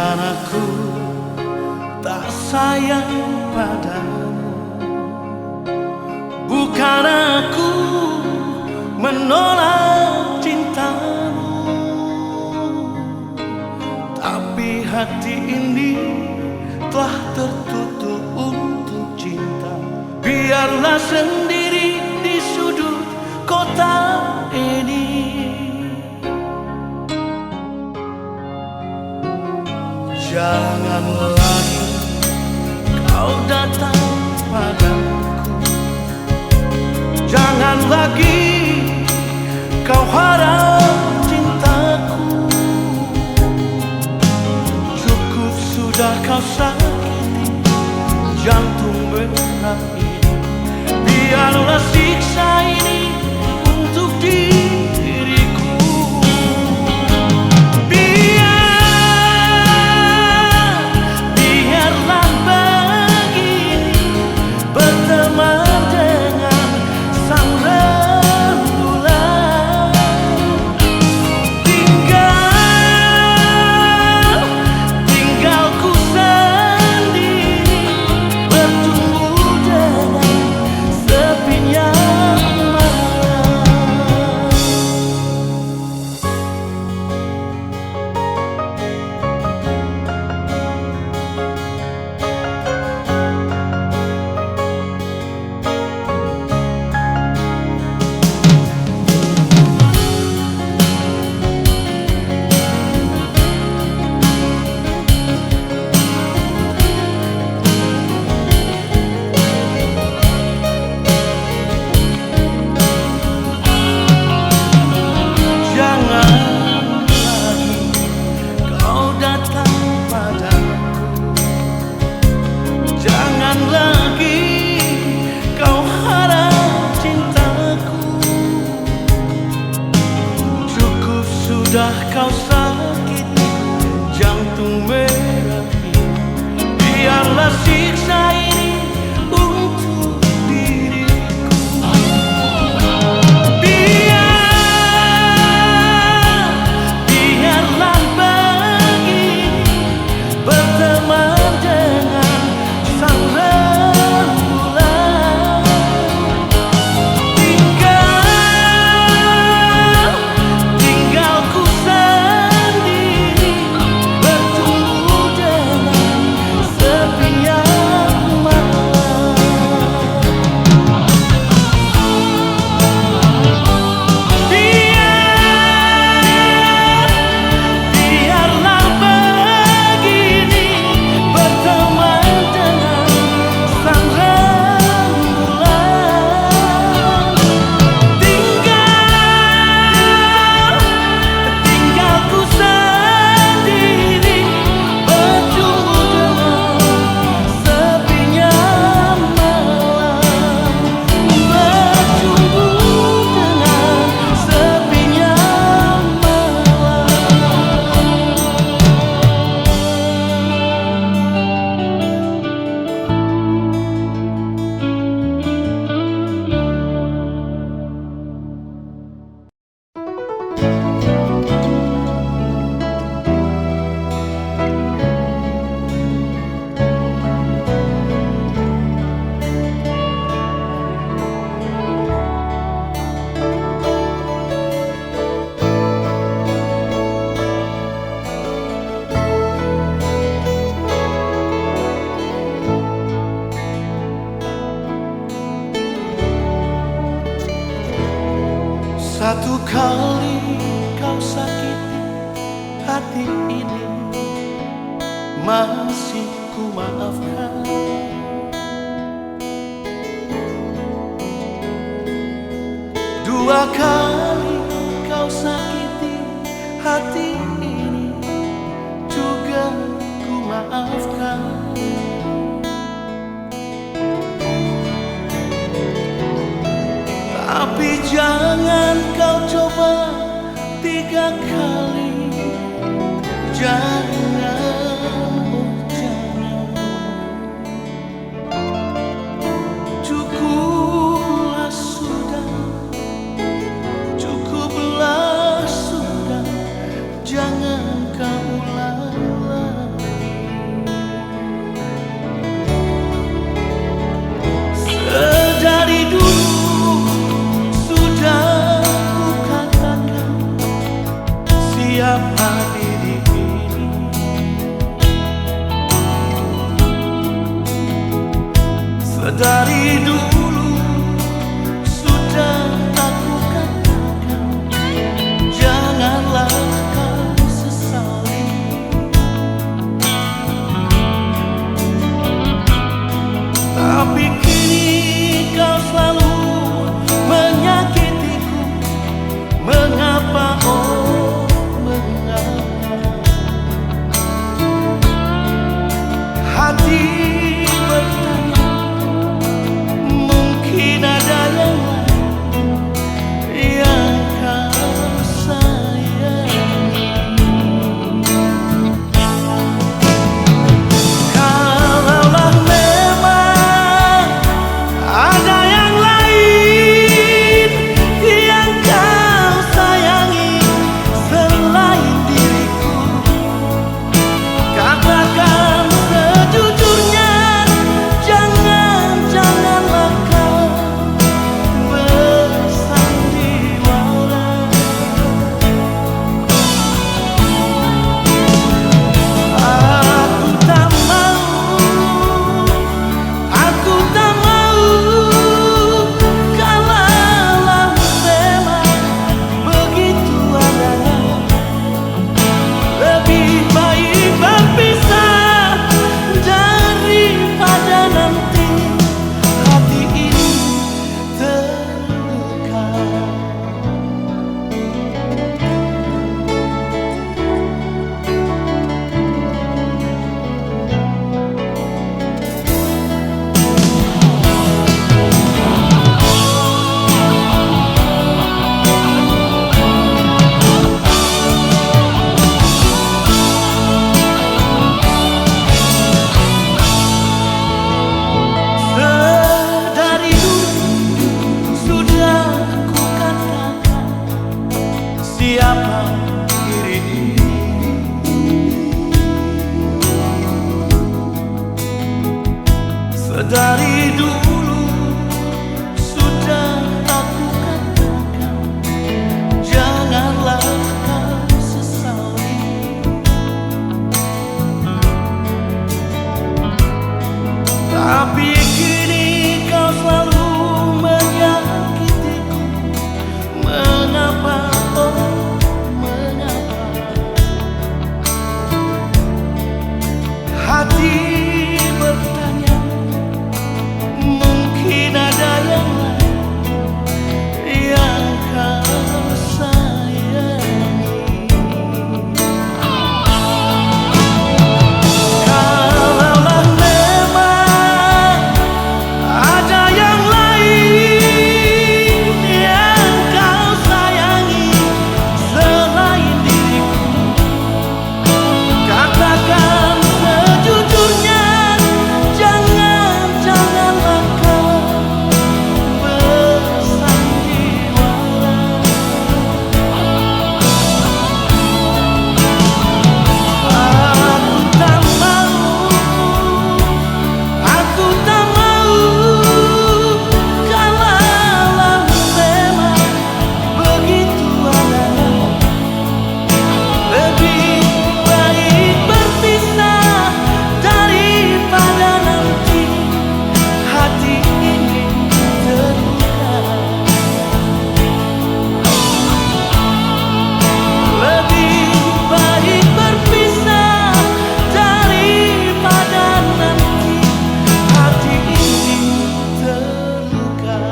Bukan aku tak sayang padamu, bukan aku menolak cintamu, tapi hati ini telah tertutup untuk cinta. Biarlah sendiri di sudut kota ini. Jangan lagi kau datang padaku, jangan lagi kau harap cintaku. Cukup sudah kau sakiti jantung merah ini. Biarlah siksa ini untuk diriku. Biarlah begini berteman dengan sang rembulan. Tinggal ku sendiri bertumbuh dengan sepinya malam. Jangan lagi kau datang padaku, jangan lagi kau harap cintaku. Cukup sudah kau sakiti jantung merah ini. Biarlah siksa ini untuk diriku. Biarlah begini berteman dengan sang rembulan. Tinggal ku sendiri bertumbuh dengan sepinya malam. Biarlah begini berteman dengan sang rembulan. Tinggal ku sendiri bertumbuh dengan sepinya malam. Bertumbuh dengan sepinya malam. Satu kali kau sakiti hati ini, masih ku maafkan. Dua kali kau sakiti hati ini, juga ku maafkan. Tapi jangan kau coba tiga kali. Jangan, oh jangan. Cukuplah sudah, cukuplah sudah. Jangan kau ulang lagi. Dari dulu sudah aku katakan, janganlah kau sesali. Tapi kini kau selalu menyakitiku. Mengapa, oh mengapa? Hati bertanya, mungkin ada yang lain yang kau sayangi. Kalaulah memang ada yang lain yang kau sayangi selain diriku, katakan sejujurnya. Janganlah kau bersandiwara. Aku tak mau kalaulah memang begitu adanya. Lebih baik berpisah daripada nanti hati ini terluka. Lebih baik berpisah daripada nanti hati ini terluka.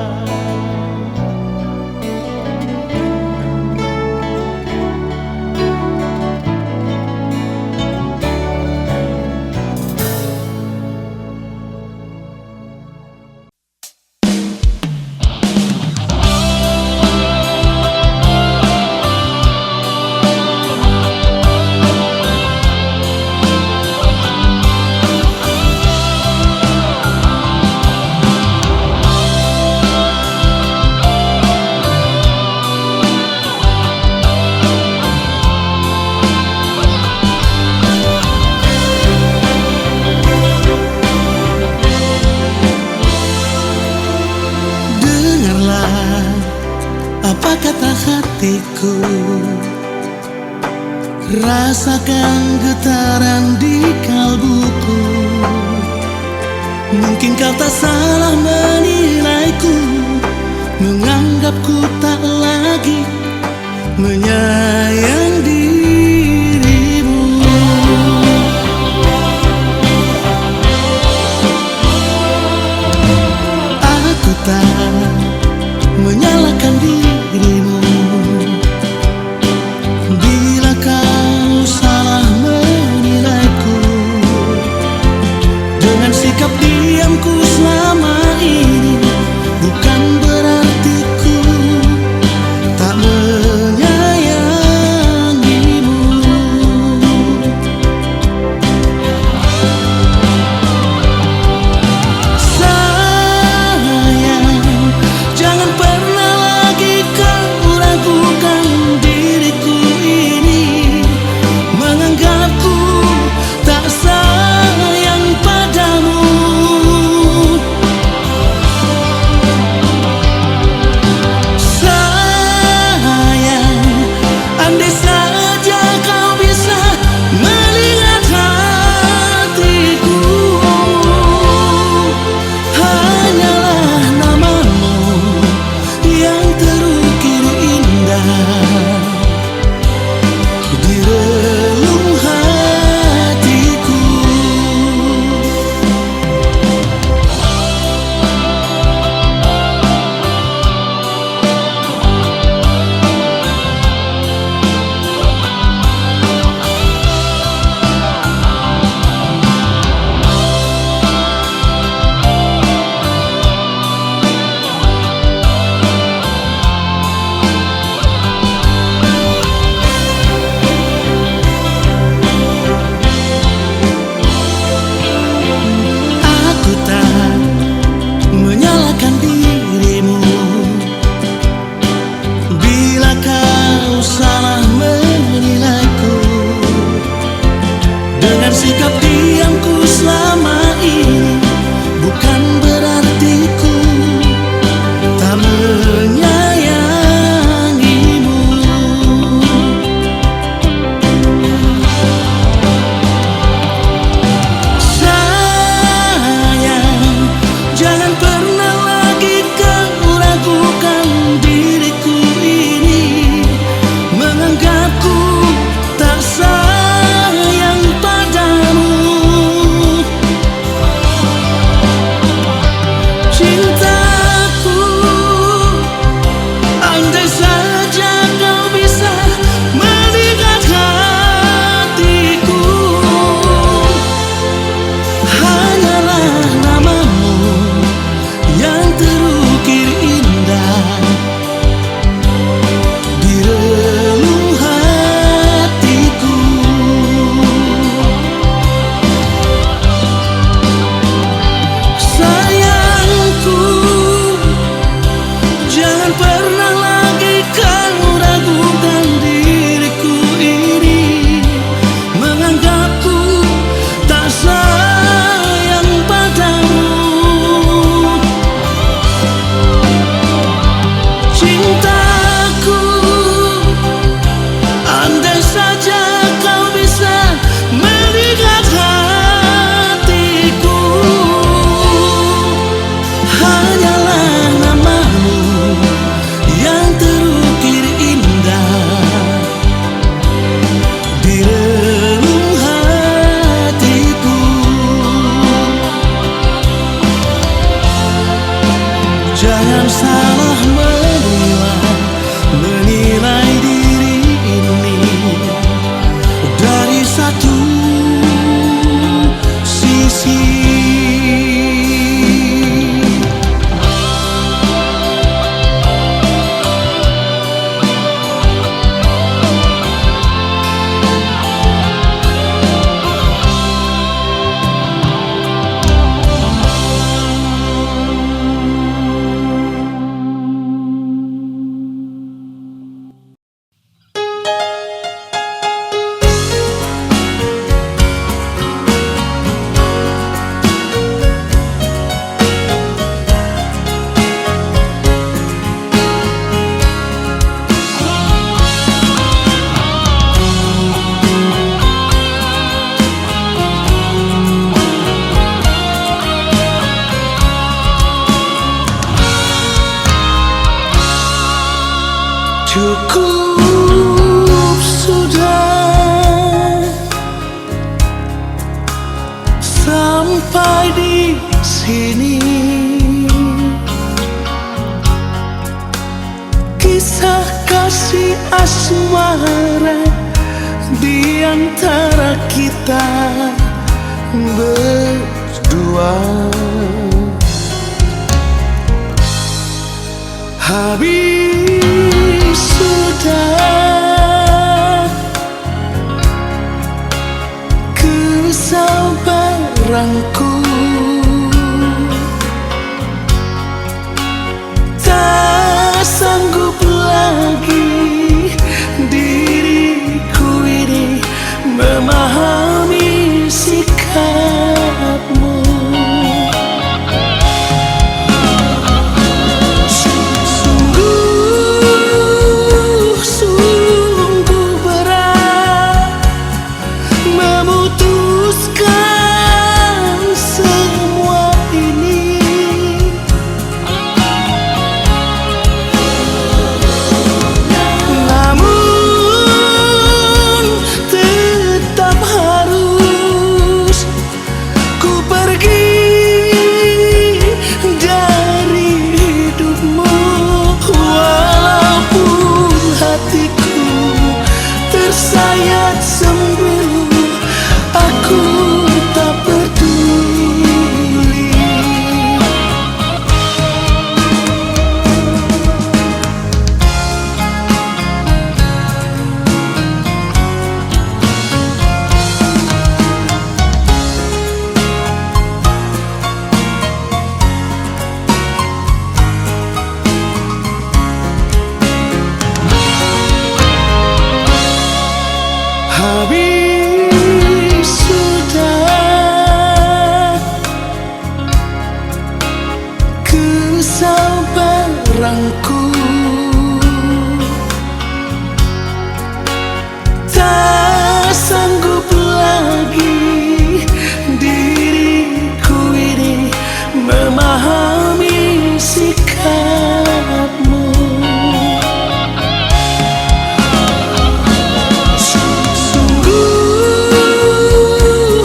Dengarlah apa kata hatiku, rasakan getaran di kalbuku. Mungkin kau tak salah menilaiku, menganggapku tak lagi menyayang dirimu. Aku tak menyalahkan dirimu bila kau salah menilaiku. Dengan sikap diamku selama ini, bukan berarti ku tak menyayangimu. Sayang, jangan pernah lagi kau ragukan diriku ini, menganggapku tak sayang padamu. Sayang, andai saja kau bisa melihat hatiku, hanyalah namamu yang terukir indah di relung hatiku. Aku tak menyalahkan dirimu bila kau salah menilaiku. Dengan sikap diamku selama ini, bukan sampai di sini. Kisah kasih asmara di antara kita berdua habis sudah. Kesabaranku tak sanggup lagi, diriku ini memahami sikapmu. Sungguh berat memutuskan semua ini. Namun tetap harus ku pergi dari hidupmu. Walaupun hatiku tersayat sembilu, aku tak peduli. Habis sudah kesabaranku, tak sanggup lagi, diriku ini memahami sikapmu.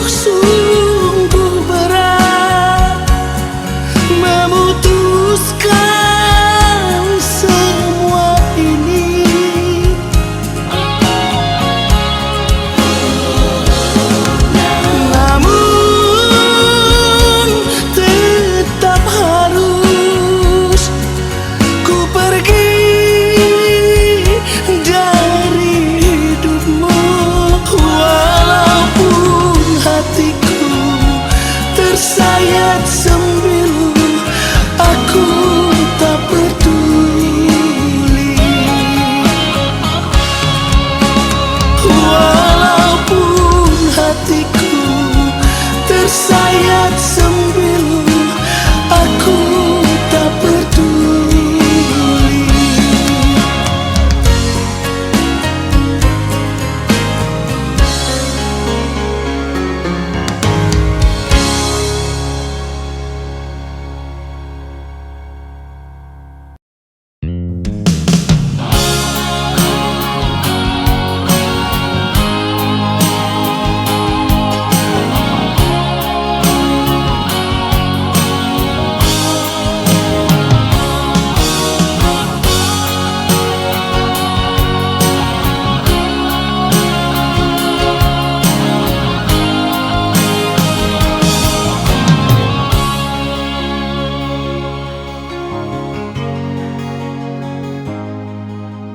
Sungguh berat memutuskan semua ini. Namun tetap harus ku pergi dari hidupmu. Walaupun hatiku tersayat sembilu, aku tak peduli. Walaupun hatiku tersayat sembilu, aku tak peduli.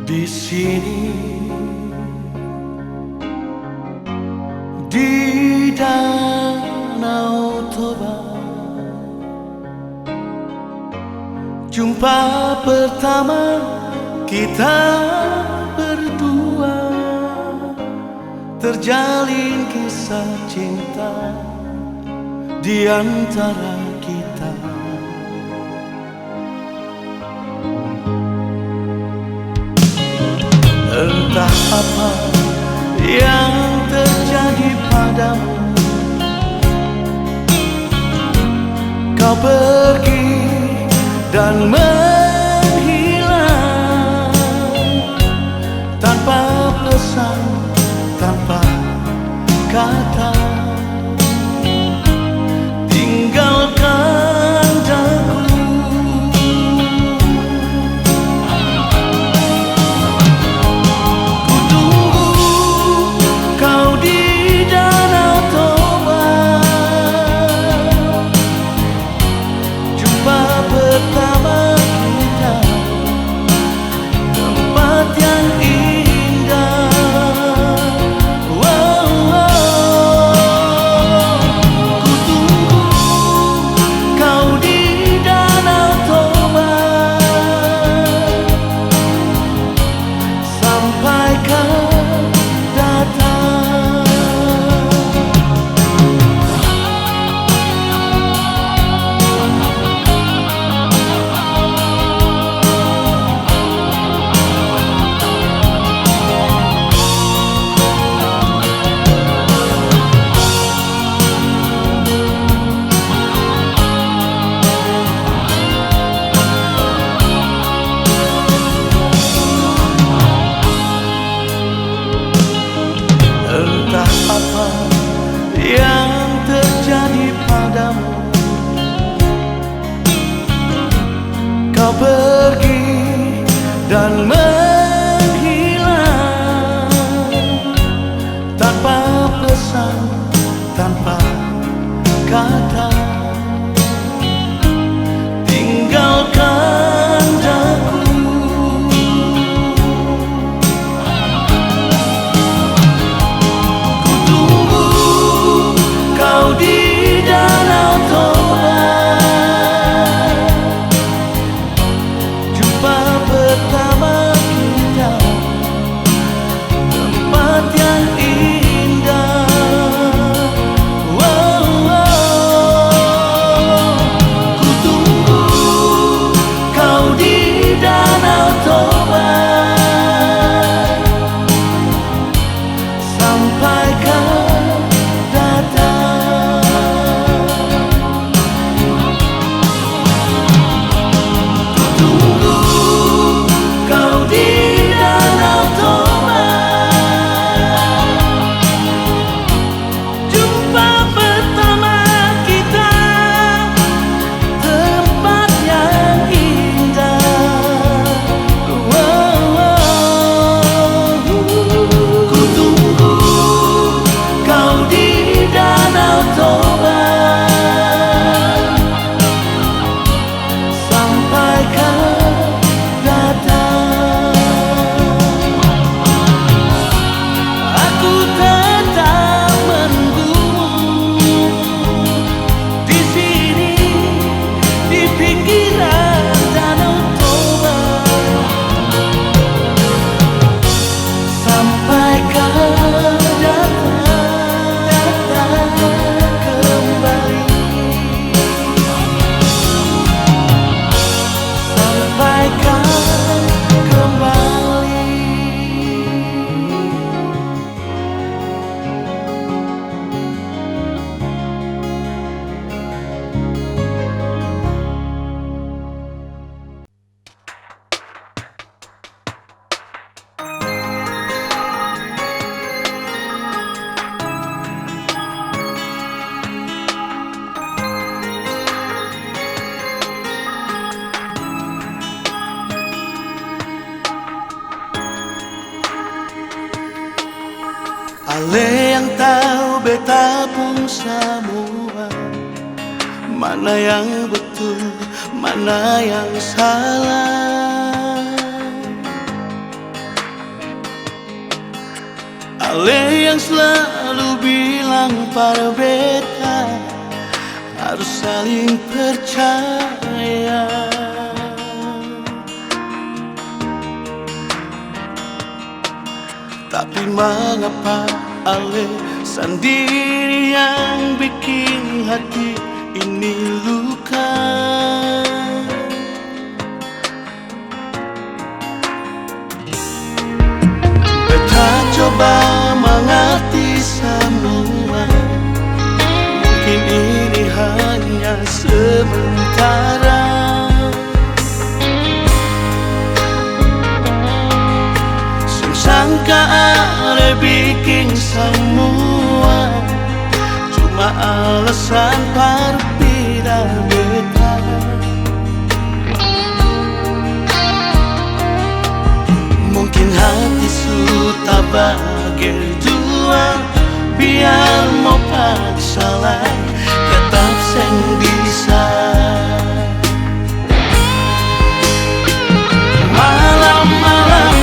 Di sini, di Danau Toba, jumpa pertama kita berdua, terjalin kisah cinta di antara kita. Entah apa yang terjadi padamu, kau pergi dan menghilang tanpa pesan, tanpa kata. tanpa kata. Tinggalkan aku, ku tunggu kau di danau Toba. Jumpa pertama kita, tempat yang indah. Ku tunggu kau di danau Toba sampai kau datang. Ku tunggu kau di danau Toba, jumpa pertama kita, tempat yang indah. Ku tunggu kau di danau Toba sampai kau datang. Aku tetap menunggu di sini, di pinggiran danau Toba sampai kau datang kembali, sampai kau kembali. Ale yang tahu beta pun semua, mana yang betul, mana yang salah. Ale yang selalu bilang pada beta harus saling percaya. Tapi mengapa Ale sendiri yang bikin hati ini luka? Beta coba mengerti semua, mungkin ini hanya sementara. Sangka Ale bikin semua cuma alasan berbeda beta. Mungkin hati sudah bagi dua, biar mau paksa lah tetap seng bisa. Malam-malam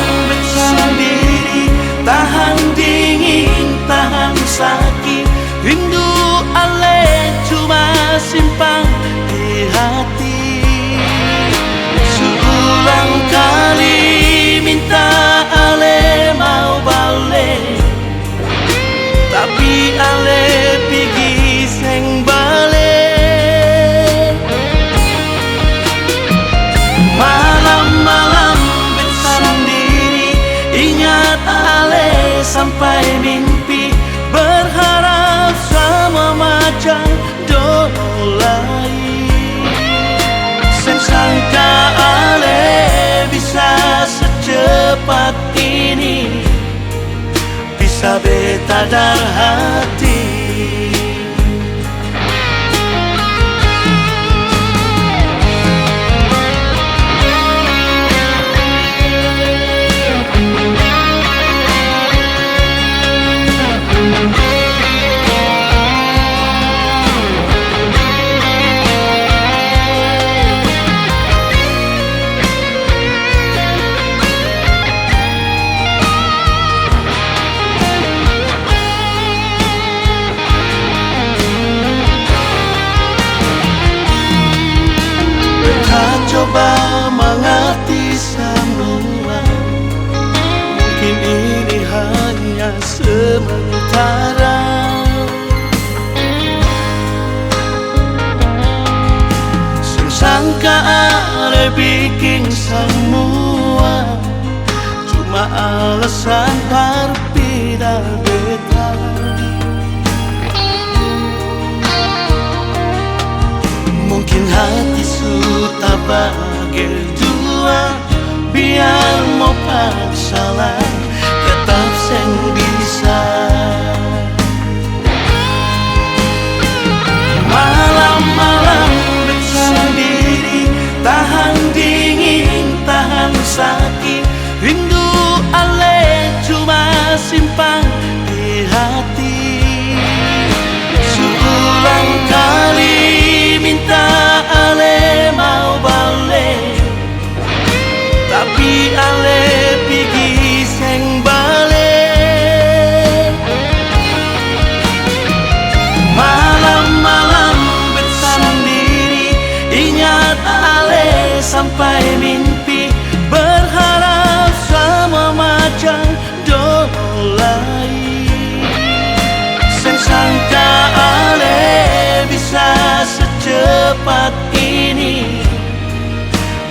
sendiri, tahan dingin, tahan sakit, rindu Ale cuma simpan di hati. Seulang kali minta Ale mau balik, tapi Ale pergi seng balik. Malam-malam sendiri, ingat Ale sampai mimpi, berharap sama macam dolai. Sangka Ale bisa secepat ini, bisa beta dar hati. coba mengerti semua. Mungkin ini hanya sementara. Sangka ale bikin semua cuma alasan berbeda beta. Mungkin hati sudah bagi dua, biar mau paksalah tetap seng bisa. Malam-malam bersendiri, tahan dingin, tahan sakit, rindu ale cuma simpan di hati. Seulang kali minta ale mau balik, tapi ale pergi seng balik. Malam-malam bersendiri, ingat ale sampai mimpi, berharap sama macam dolai. Sen sangka ale bisa secepat ini,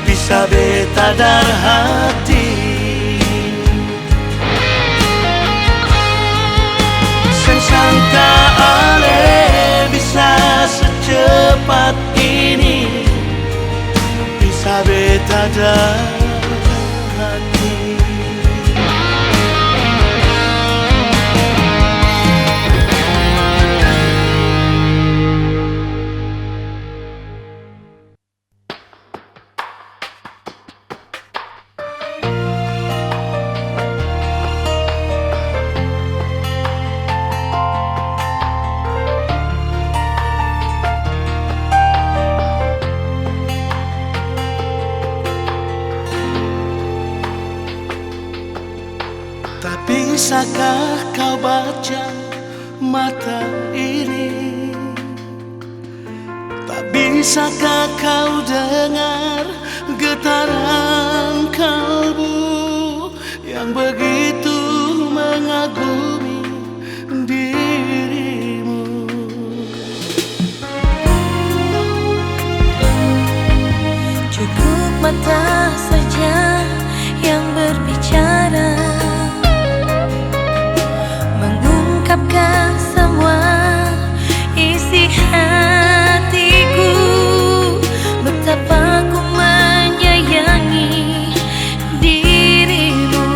bisa beta dar hati. Sen sangka ale bisa secepat ini, bisa beta dar hati. Tak bisakah kau baca mata ini? Tak bisakah kau dengar getaran kalbu yang begitu mengagumi dirimu? Cukup mata saja yang berbicara, mengungkapkan semua isi hatiku. Betapa ku menyayangi dirimu.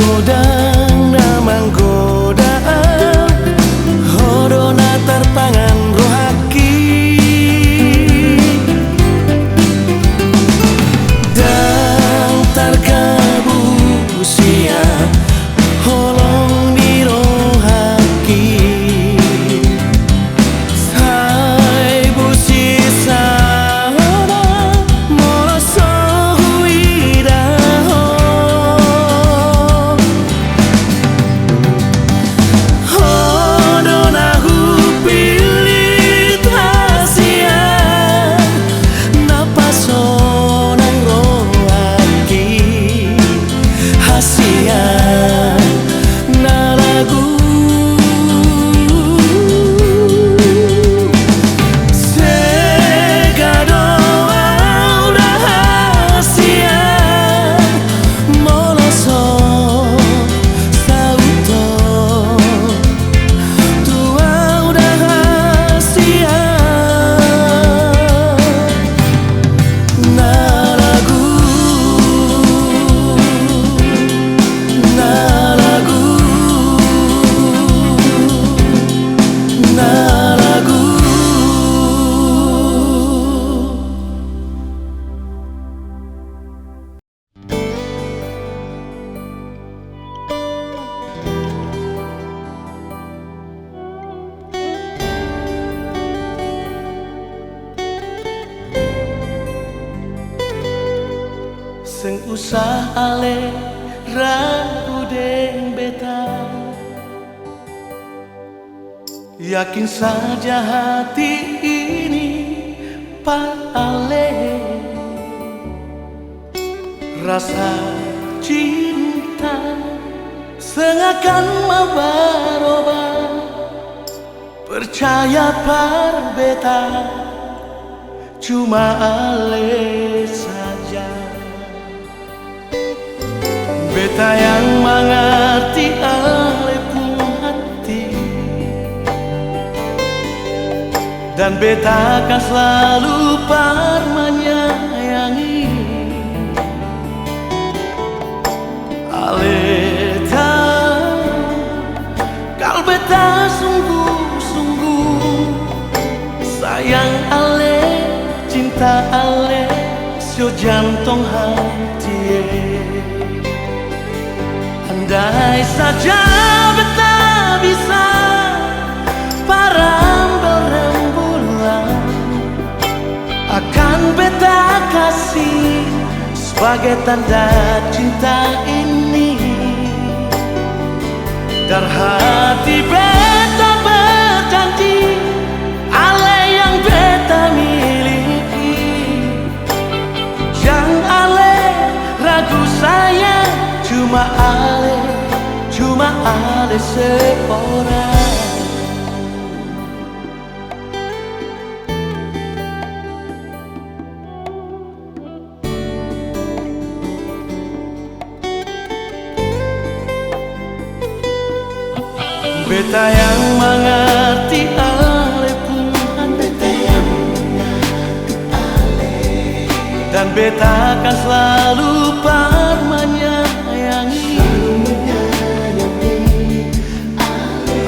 godang na manggoda hodona terpangan rohaki dan terkabusia holong di rohaki sai busi sana moroso huidaho hodona hupilit hasia napasonang rohaki hasia na lagu segado udah hasia moloso sauto tua udah hasia na lagu na lagu na lagu. Seng usah ale ragu deng beta, yakin saja hati ini pak ale rasa cinta sengakan mabaroba percaya par beta cuma ale saja. Beta yang mengerti ale pun hati dan beta akan selalu par menyayangi ale tahu kalau beta sungguh-sungguh sayang ale cinta ale sio jantung hati. Andai saja beta bisa parambel rembulan akan beta kasih sebagai tanda cinta ini. Dar hati beta berjanji ale yang beta miliki, yang ale ragu sayang cuma ale seorang. Beta yang mengerti ale pun beta yang mengerti ale dan beta akan selalu par menyayangi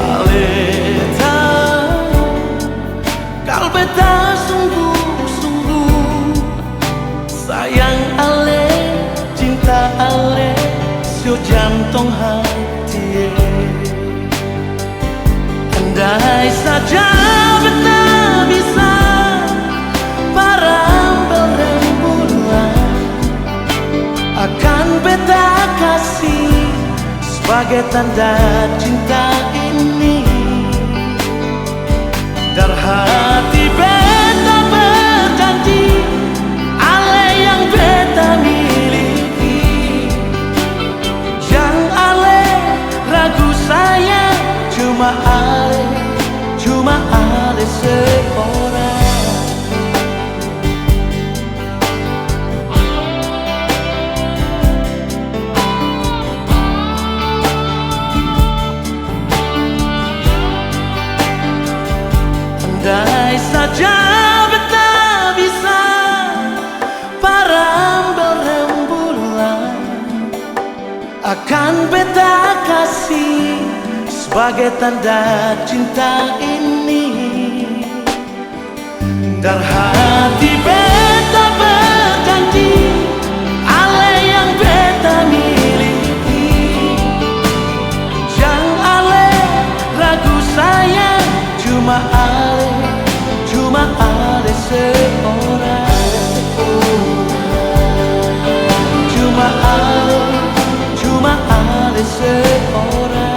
ale tahu kalau beta sungguh-sungguh sayang ale cinta ale sio jantung hati. Andai saja beta bisa parambel rembulan akan beta kasih sebagai tanda cinta ini. Dar hati beta berjanji ale yang beta miliki, yang ale ragu sayang cuma ale seorang. Andai saja akan beta kasih sebagai tanda cinta ini. Dan hati beta berjanji ale yang beta miliki. Jangan ale ragu sayang, cuma ale seorang. Cuma ale seorang.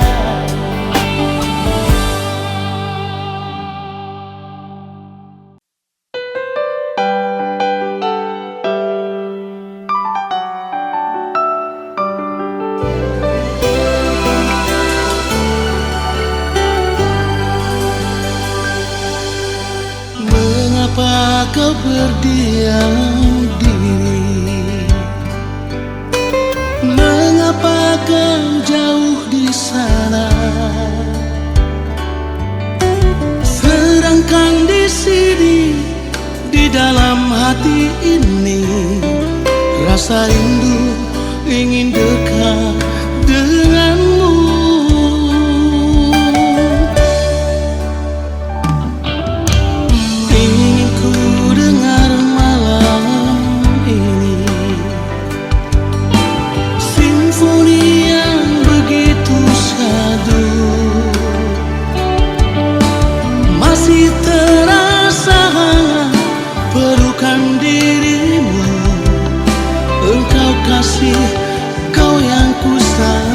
Mengapa kau berdiam diri? Mengapa kau jauh di sana? Sedangkan di sini, di dalam hati ini, rasa rindu ingin dekat denganmu. Ingin ku dengar malam ini simfoni yang begitu syahdu. Masih terasa hangat pelukan dirimu. Engkau kasih, kau yang ku sayang.